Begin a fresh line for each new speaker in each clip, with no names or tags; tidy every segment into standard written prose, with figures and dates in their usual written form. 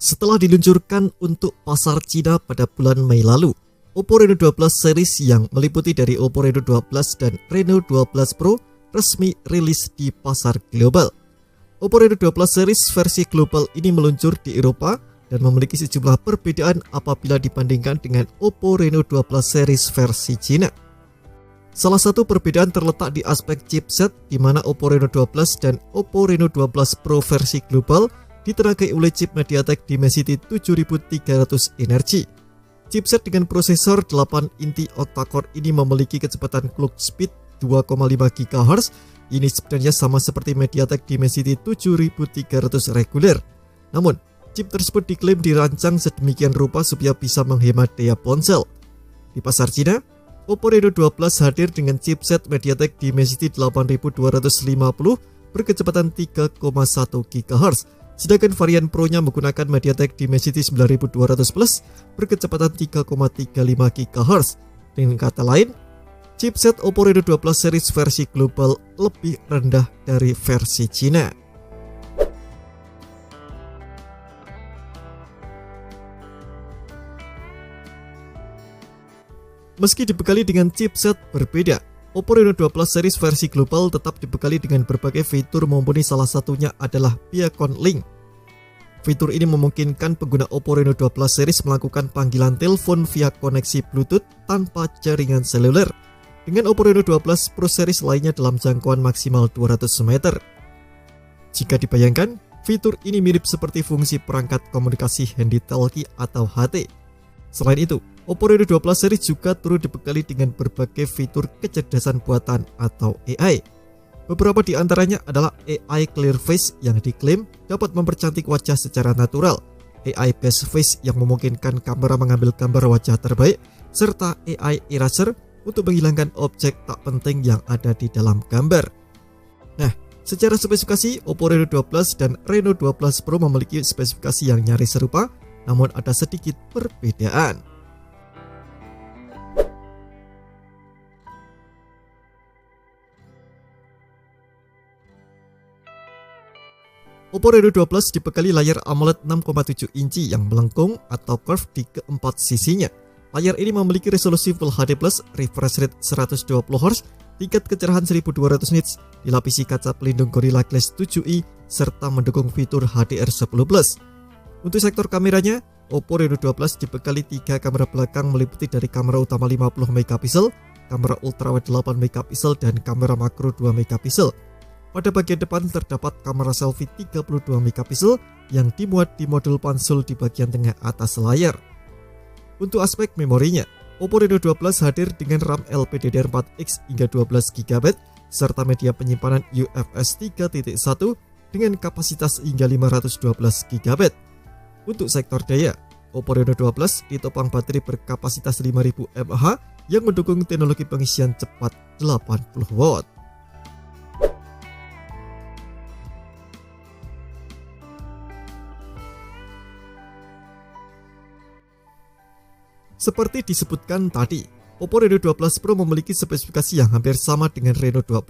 Setelah diluncurkan untuk pasar Cina pada bulan Mei lalu, Oppo Reno 12 series yang meliputi dari Oppo Reno 12 dan Reno 12 Pro resmi rilis di pasar global. Oppo Reno 12 series versi global ini meluncur di Eropa dan memiliki sejumlah perbedaan apabila dibandingkan dengan Oppo Reno 12 series versi Cina. Salah satu perbedaan terletak di aspek chipset, di mana Oppo Reno 12 dan Oppo Reno 12 Pro versi global ditenagai oleh chip MediaTek Dimensity 7300 Energy. Chipset dengan prosesor 8 inti octa-core ini memiliki kecepatan clock speed 2,5 GHz. Ini sebenarnya sama seperti MediaTek Dimensity 7300 reguler. Namun, chip tersebut diklaim dirancang sedemikian rupa supaya bisa menghemat daya ponsel. Di pasar Cina, Oppo Reno 12 hadir dengan chipset MediaTek Dimensity 8250 berkecepatan 3,1 GHz. Sedangkan varian Pro-nya menggunakan MediaTek Dimensity 9200 Plus berkecepatan 3,35 GHz. Dengan kata lain, chipset Oppo Reno 12 series versi global lebih rendah dari versi Cina. Meski dibekali dengan chipset berbeda, Oppo Reno 12 series versi global tetap dibekali dengan berbagai fitur, mumpuni salah satunya adalah Beacon Link. Fitur ini memungkinkan pengguna Oppo Reno 12 series melakukan panggilan telepon via koneksi Bluetooth tanpa jaringan seluler, dengan Oppo Reno 12 Pro series lainnya dalam jangkauan maksimal 200 meter. Jika dibayangkan, fitur ini mirip seperti fungsi perangkat komunikasi handy talkie atau HT. Selain itu, Oppo Reno 12 series juga turut dibekali dengan berbagai fitur kecerdasan buatan atau AI. Beberapa di antaranya adalah AI Clear Face yang diklaim dapat mempercantik wajah secara natural, AI Best Face yang memungkinkan kamera mengambil gambar wajah terbaik, serta AI Eraser untuk menghilangkan objek tak penting yang ada di dalam gambar. Nah, secara spesifikasi, Oppo Reno 12 dan Reno 12 Pro memiliki spesifikasi yang nyaris serupa, namun ada sedikit perbedaan. Oppo Reno 12 dibekali layar AMOLED 6,7 inci yang melengkung atau curve di keempat sisinya. Layar ini memiliki resolusi Full HD+, refresh rate 120Hz, tingkat kecerahan 1200 nits, dilapisi kaca pelindung Gorilla Glass 7i, serta mendukung fitur HDR10+. Untuk sektor kameranya, Oppo Reno 12 dibekali 3 kamera belakang meliputi dari kamera utama 50MP, kamera ultrawide 8MP, dan kamera makro 2MP. Pada bagian depan terdapat kamera selfie 32MP yang dimuat di modul pansul di bagian tengah atas layar. Untuk aspek memorinya, Oppo Reno 12 hadir dengan RAM LPDDR4X hingga 12GB serta media penyimpanan UFS 3.1 dengan kapasitas hingga 512GB. Untuk sektor daya, Oppo Reno 12 ditopang baterai berkapasitas 5000 mAh yang mendukung teknologi pengisian cepat 80W. Seperti disebutkan tadi, Oppo Reno 12 Pro memiliki spesifikasi yang hampir sama dengan Reno 12.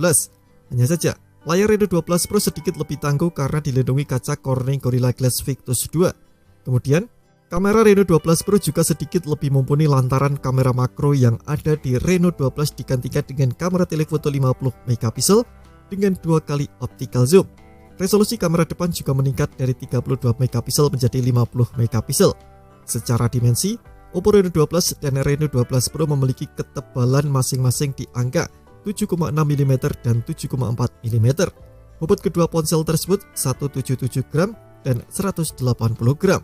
Hanya saja, layar Reno 12 Pro sedikit lebih tangguh karena dilindungi kaca Corning Gorilla Glass Victus 2. Kemudian, kamera Reno 12 Pro juga sedikit lebih mumpuni lantaran kamera makro yang ada di Reno 12 digantikan dengan kamera telefoto 50MP dengan 2 kali optical zoom. Resolusi kamera depan juga meningkat dari 32MP menjadi 50MP. Secara dimensi, Oppo Reno 12 dan Reno 12 Pro memiliki ketebalan masing-masing di angka 7,6mm dan 7,4 mm. Bobot kedua ponsel tersebut 177 gram dan 180 gram.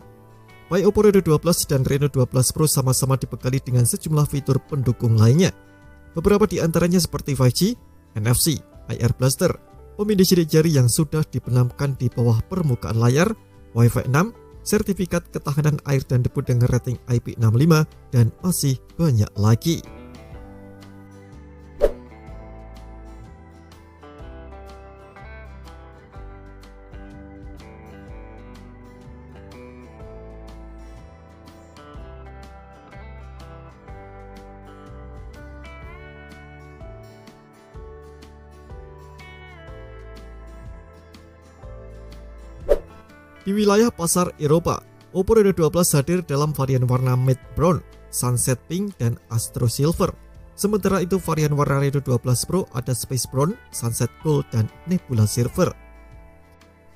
Baik Oppo Reno 12 dan Reno 12 Pro sama-sama dibekali dengan sejumlah fitur pendukung lainnya. Beberapa di antaranya seperti 5G, NFC, IR Blaster, pemindai sidik jari yang sudah dibenamkan di bawah permukaan layar, Wi-Fi 6, sertifikat ketahanan air dan debu dengan rating IP65, dan masih banyak lagi. Di wilayah pasar Eropa, Oppo Reno 12 hadir dalam varian warna matte brown, sunset pink, dan astro silver. Sementara itu varian warna Reno 12 Pro ada space brown, sunset gold, dan nebula silver.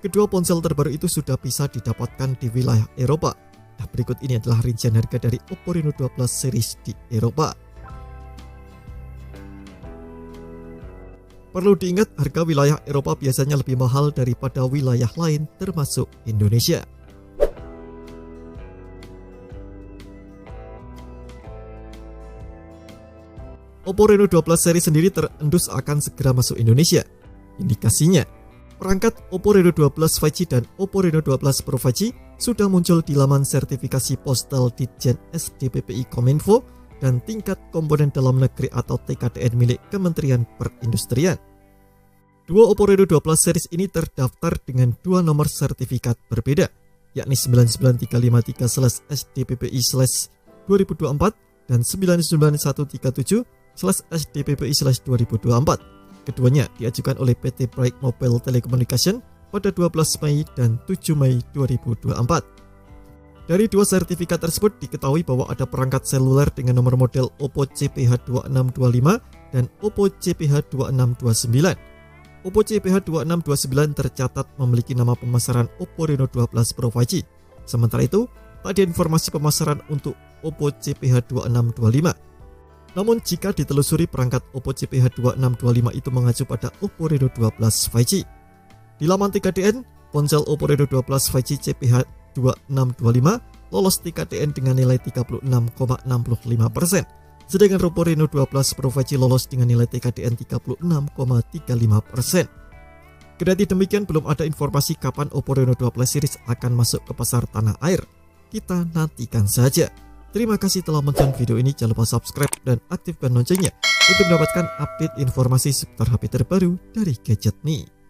Kedua ponsel terbaru itu sudah bisa didapatkan di wilayah Eropa. Nah, berikut ini adalah rincian harga dari Oppo Reno 12 series di Eropa. Perlu diingat, harga wilayah Eropa biasanya lebih mahal daripada wilayah lain termasuk Indonesia. Oppo Reno 12 seri sendiri terendus akan segera masuk Indonesia. Indikasinya, perangkat Oppo Reno 12 5G dan Oppo Reno 12 Pro 5G sudah muncul di laman sertifikasi postal Ditjen SDPPI Kominfo dan tingkat komponen dalam negeri atau TKDN milik Kementerian Perindustrian. Dua Oppo Reno 12 series ini terdaftar dengan dua nomor sertifikat berbeda, yakni 99353/SDPPI/2024 dan 99137/SDPPI/2024. Keduanya diajukan oleh PT Bright Mobile Telecommunication pada 12 Mei dan 7 Mei 2024. Dari dua sertifikat tersebut diketahui bahwa ada perangkat seluler dengan nomor model Oppo CPH2625 dan Oppo CPH2629. Oppo CPH2629 tercatat memiliki nama pemasaran Oppo Reno 12 Pro 5G. Sementara itu, tak ada informasi pemasaran untuk Oppo CPH2625. Namun jika ditelusuri perangkat Oppo CPH2625 itu mengacu pada Oppo Reno 12 5G. Di laman TKDN, ponsel Oppo Reno 12 5G CPH2625 lolos TKDN dengan nilai 36,65%, sedangkan Oppo Reno 12 Pro 5G lolos dengan nilai TKDN 36,35%. Kendati demikian, belum ada informasi kapan Oppo Reno 12 series akan masuk ke pasar tanah air. Kita nantikan saja. Terima kasih telah menonton video ini. Jangan lupa subscribe dan aktifkan loncengnya untuk mendapatkan update informasi seputar HP terbaru dari Gadget Me.